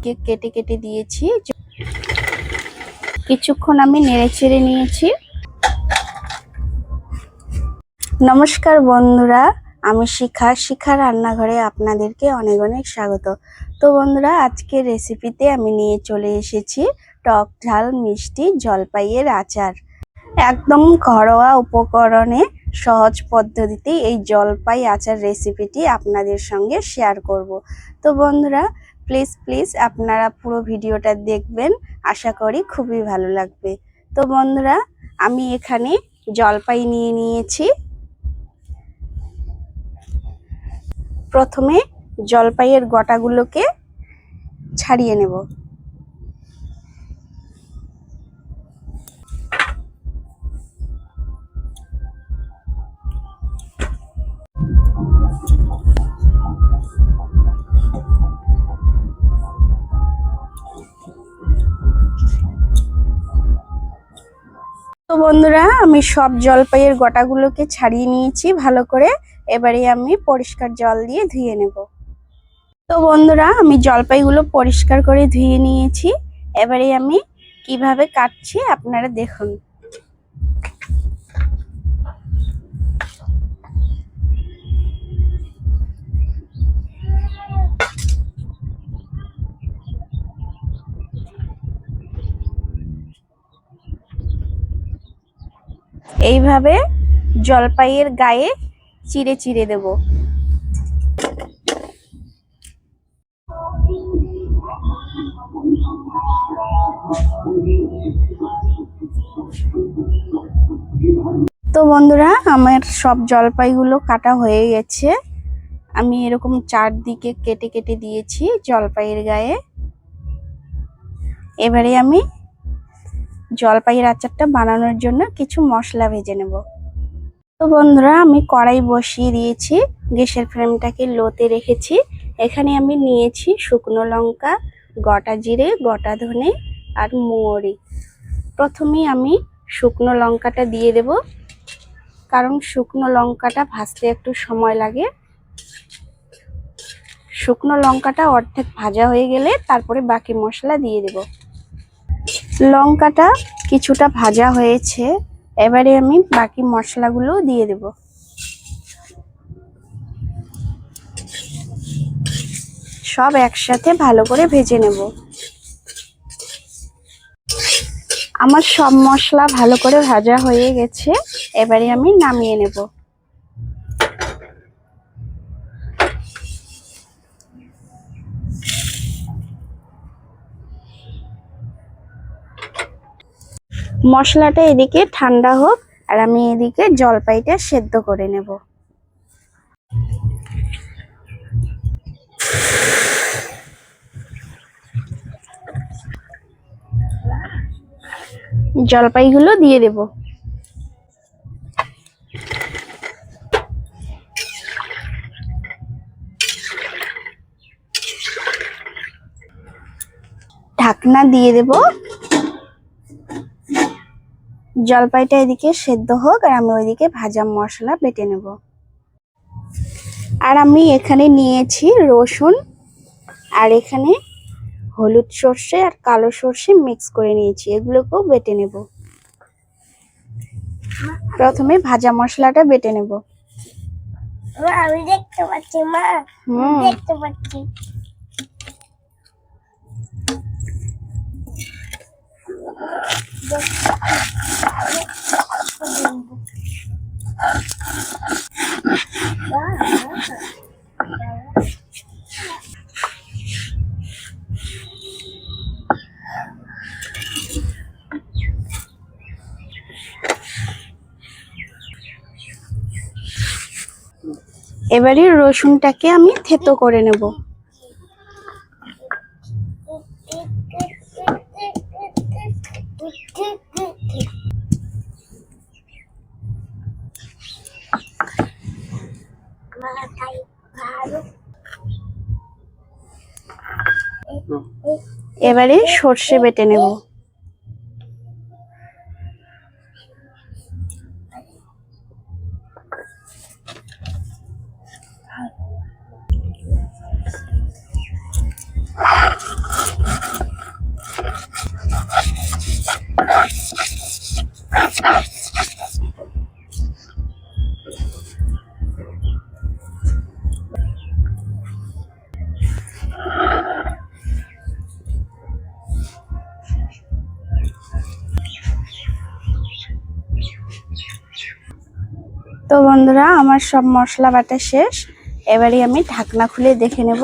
কেটে কেটে দিয়েছি। কিছুক্ষণ আমি নেড়েচেড়ে নিয়েছি। নমস্কার বন্ধুরা, আমি শিখা রান্নাঘরে আপনাদেরকে অনেক অনেক স্বাগত। তো বন্ধুরা, আজকের রেসিপিতে আমি নিয়ে চলে এসেছি টক ঝাল মিষ্টি জলপাইয়ের আচার। একদম ঘরোয়া উপকরণে সহজ পদ্ধতিতে এই জলপাই আচার রেসিপিটি আপনাদের সঙ্গে শেয়ার করব। তো বন্ধুরা, প্লিজ আপনারা পুরো ভিডিওটা দেখবেন, আশা করি খুবই ভালো লাগবে। তো বন্ধুরা, আমি এখানে জলপাই নিয়ে নিয়েছি। প্রথমে জলপাইয়ের গোটাগুলোকে ছাড়িয়ে নেব। তো বন্ধুরা, আমি সব জলপাইয়ের গোটাগুলোকে ছাড়িয়ে নিয়েছি ভালো করে। এবারে আমি পরিষ্কার জল দিয়ে ধুয়ে নেব। তো বন্ধুরা, আমি জলপাইগুলো পরিষ্কার করে ধুয়ে নিয়েছি। এবারে আমি কিভাবে কাটছি আপনারা দেখুন। এইভাবে জলপাইয়ের গায়ে চিড়ে চিড়ে দেব। তো বন্ধুরা, আমার সব জলপাইগুলো কাটা হয়ে গেছে। আমি এরকম চারদিকে কেটে কেটে দিয়েছি জলপাইয়ের গায়ে। এবারে আমি জলপাইয়ের আচারটা বানানোর জন্য কিছু মশলা ভেজে নেব। তো বন্ধুরা, আমি কড়াই বসিয়ে দিয়েছি, গ্যাসের ফ্লেমটাকে লোতে রেখেছি। এখানে আমি নিয়েছি শুকনো লঙ্কা, গোটা জিরে, গোটা ধনে আর মৌরি। প্রথমে আমি শুকনো লঙ্কাটা দিয়ে দেব, কারণ শুকনো লঙ্কাটা ভাজতে একটু সময় লাগে। শুকনো লঙ্কাটা অর্ধেক ভাজা হয়ে গেলে তারপরে বাকি মশলা দিয়ে দেব। লঙ্কাটা কিছুটা ভাজা হয়েছে, এবারে আমি বাকি মশলাগুলো দিয়ে দেব। সব একসাথে ভালো করে ভেজে নেব। আমার সব মশলা ভালো করে ভাজা হয়ে গেছে, এবারে আমি নামিয়ে নেব। মশলাটা এদিকে ঠান্ডা হোক, আর আমি এদিকে জলপাইটা সেদ্ধ করে নেব। জলপাইগুলো দিয়ে দেব। ঢাকনা দিয়ে দেব। জলপাইটা এদিকে সেদ্ধ হোক, আর আমি ওইদিকে ভাজা মশলা বেটে নেব। আর আমি এখানে নিয়েছি রসুন, আর এখানে হলুদ সর্ষে আর কালো সর্ষে মিক্স করে নিয়েছি, এগুলোকেও বেটে নেব। প্রথমে ভাজা মশলাটা বেটে নেব। আমি দেখতে পাচ্ছি মা, দেখতে পাচ্ছি। এবারে রসুনটাকে আমি থেতো করে নেব। এবারে সর্ষে বেটে নেব। তো বন্ধুরা, আমার সব মশলা বাটা শেষ। এবারে আমি ঢাকনা খুলে দেখে নেব।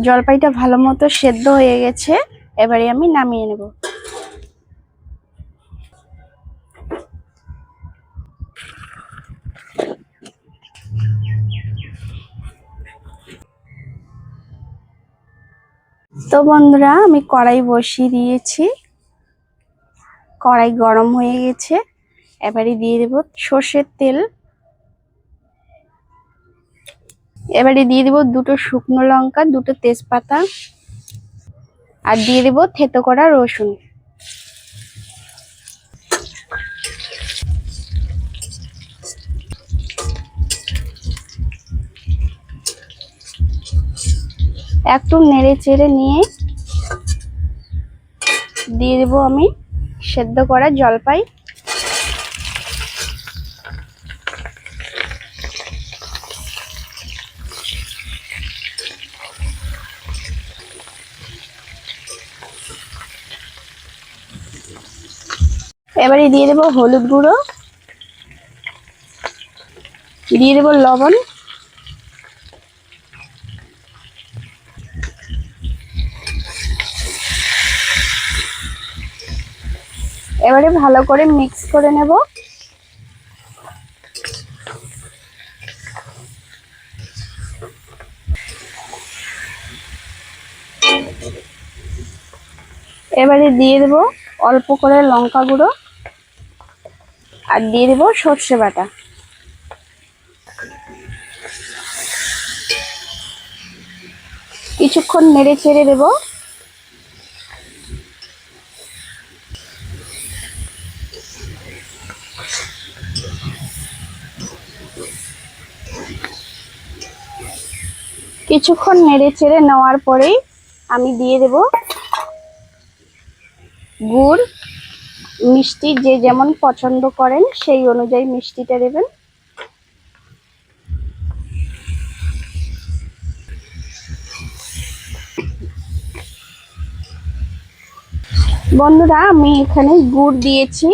জলপাইটা ভালো মতো সেদ্ধ হয়ে গেছে। এবারে আমি নামিয়ে নেব। তো বন্ধুরা, আমি কড়াই বসিয়ে দিয়েছি। কড়াই গরম হয়ে গেছে। এবারে দিয়ে দেব সর্ষের তেল। এবারে দিয়ে দেব দুটো শুকনো লঙ্কা, দুটো তেজপাতা, আর দিয়ে দেব থেতো করা রসুন। একটু নেড়ে চেড়ে নিয়ে দিয়ে দেব আমি সেদ্ধ করা জলপাই। এবারে দিয়ে দেব হলুদ গুঁড়ো, দিয়ে দেব লবণ, এবারে ভালো করে মিক্স করে নেব। এবারে দিয়ে দেব অল্প করে লঙ্কা গুঁড়ো, আর দিয়ে দেব সর্ষে বাটা। কিছুক্ষণ নেড়ে চেড়ে দেব। কিছুক্ষণ নেড়ে চেড়ে নেওয়ার পরেই আমি দিয়ে দেব গুড়। মিষ্টি যে যেমন পছন্দ করেন সেই অনুযায়ী মিষ্টিটা দেবেন। বন্ধুরা, আমি এখানে গুড় দিয়েছি,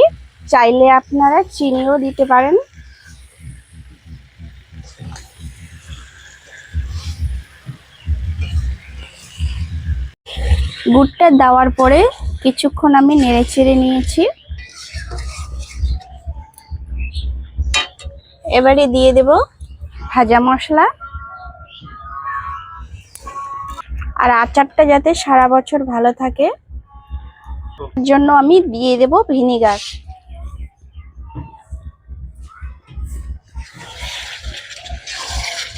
চাইলে আপনারা চিনিও দিতে পারেন। গুড়টা দেওয়ার পরে কিছুক্ষণ আমি নেড়ে চেড়ে নিয়েছি। এবারে দিয়ে দেব ভাজা মশলা, আর আচারটা যাতে সারা বছর ভালো থাকে জন্য আমি দিয়ে দেব ভিনিগার।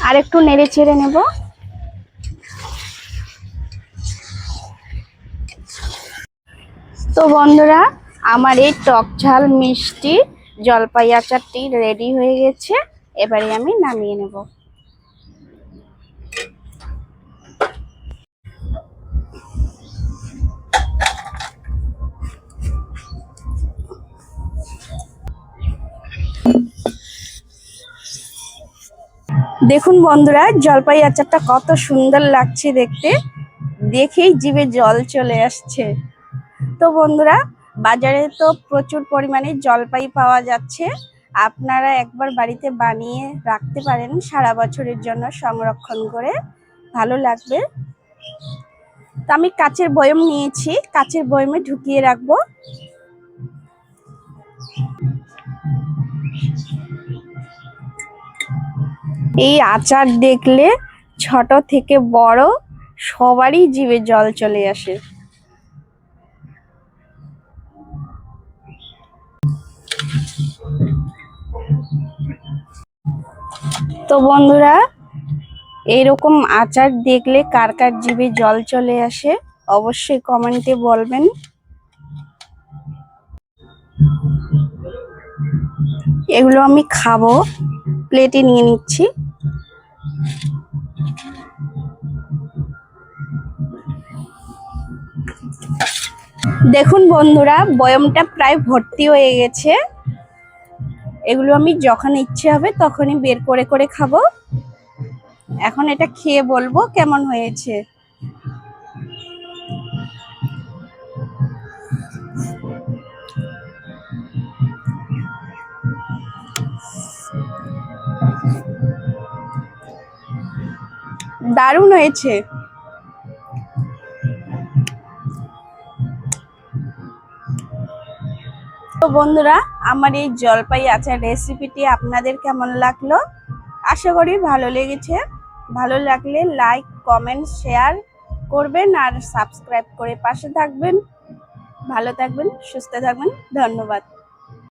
আর একটু নেড়ে চেড়ে নেব। তো বন্ধুরা, আমার এই টক ঝাল মিষ্টি জলপাই আচারটি রেডি হয়ে গেছে। এবারে আমি নামিয়ে নেব। দেখুন বন্ধুরা, জলপাই আচারটা কত সুন্দর লাগছে দেখতে, দেখেই জিভে জল চলে আসছে। তো বন্ধুরা, বাজারে তো প্রচুর পরিমাণে জলপাই পাওয়া যাচ্ছে। আপনারা একবার বাড়িতে বানিয়ে রাখতে পারেন সারা বছরের জন্য সংরক্ষণ করে, ভালো লাগবে। তো আমি কাচের বয়ম নিয়েছি, কাচের বয়মে ঢুকিয়ে রাখবো। এই আচার দেখলে ছোট থেকে বড় সবারই জিভে জল চলে আসে। তো বন্ধুরা, এইরকম আচার দেখলে কার কার জিভে জল চলে আসে অবশ্যই কমেন্টে বলবেন। এগুলো আমি খাবো, প্লেটে নিয়ে নিচ্ছি। দেখুন বন্ধুরা, বয়মটা প্রায় ভর্তি হয়ে গেছে। এগুলো আমি যখন ইচ্ছে হবে তখনই বের করে করে খাবো। এখন এটা খেয়ে বলবো কেমন হয়েছে। দারুণ হয়েছে। তো বন্ধুরা, আমার এই জলপাই আচার রেসিপিটি আপনাদের কেমন লাগলো? আশা করি ভালো লেগেছে। ভালো লাগলে লাইক, কমেন্ট, শেয়ার করবেন আর সাবস্ক্রাইব করে পাশে থাকবেন। ভালো থাকবেন, সুস্থ থাকবেন। ধন্যবাদ।